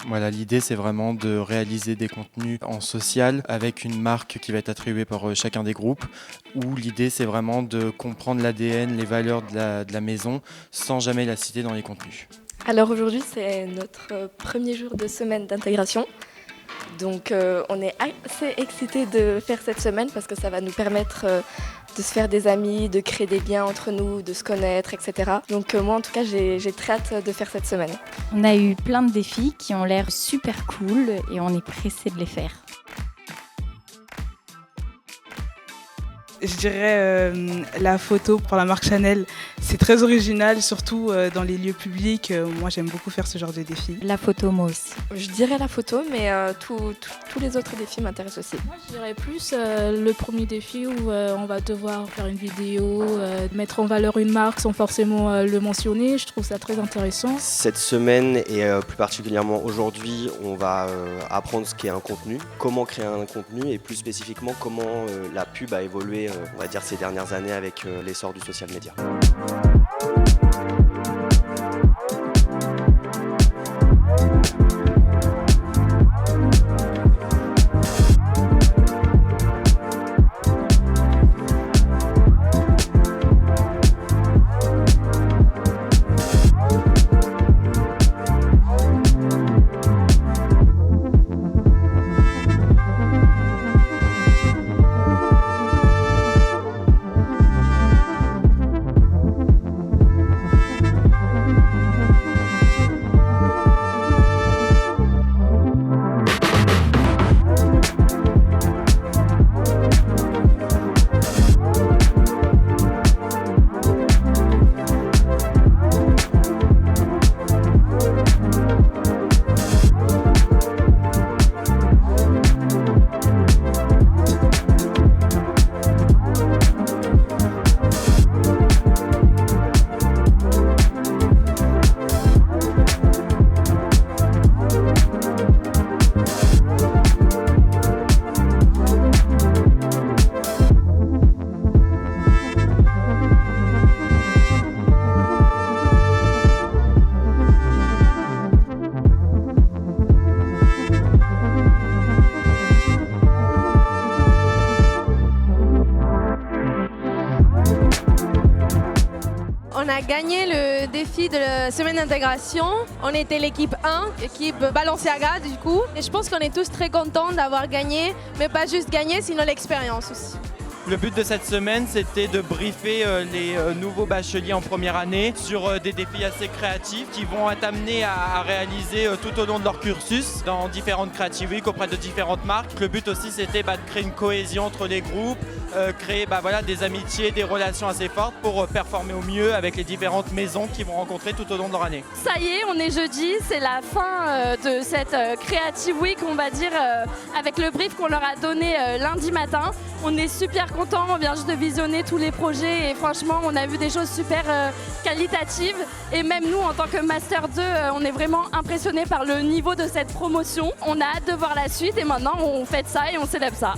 Voilà, l'idée c'est vraiment de réaliser des contenus en social avec une marque qui va être attribuée par chacun des groupes, où l'idée c'est vraiment de comprendre l'ADN, les valeurs de la maison sans jamais la citer dans les contenus. Alors aujourd'hui, c'est notre premier jour de semaine d'intégration. Donc on est assez excités de faire cette semaine parce que ça va nous permettre de se faire des amis, de créer des liens entre nous, de se connaître, etc. Donc moi en tout cas, j'ai très hâte de faire cette semaine. On a eu plein de défis qui ont l'air super cool et on est pressés de les faire. Je dirais la photo pour la marque Chanel. C'est très original, surtout dans les lieux publics. Moi, j'aime beaucoup faire ce genre de défi. La photo, moi aussi. Je dirais la photo, mais tous les autres défis m'intéressent aussi. Moi, je dirais plus le premier défi où on va devoir faire une vidéo, mettre en valeur une marque sans forcément le mentionner. Je trouve ça très intéressant. Cette semaine et plus particulièrement aujourd'hui, on va apprendre ce qu'est un contenu, comment créer un contenu et plus spécifiquement comment la pub a évolué on va dire ces dernières années avec l'essor du social media. On a gagné le défi de la semaine d'intégration. On était l'équipe 1, équipe Balenciaga du coup. Et je pense qu'on est tous très contents d'avoir gagné, mais pas juste gagné, sinon l'expérience aussi. Le but de cette semaine, c'était de briefer les nouveaux bacheliers en première année sur des défis assez créatifs qui vont être amenés à réaliser tout au long de leur cursus dans différentes Creative Week auprès de différentes marques. Le but aussi, c'était de créer une cohésion entre les groupes, créer des amitiés, des relations assez fortes pour performer au mieux avec les différentes maisons qu'ils vont rencontrer tout au long de leur année. Ça y est, on est jeudi, c'est la fin de cette Creative Week, on va dire, avec le brief qu'on leur a donné lundi matin. On est super contents, on vient juste de visionner tous les projets et franchement, on a vu des choses super qualitatives. Et même nous, en tant que Master 2, on est vraiment impressionnés par le niveau de cette promotion. On a hâte de voir la suite et maintenant, on fête ça et on célèbre ça.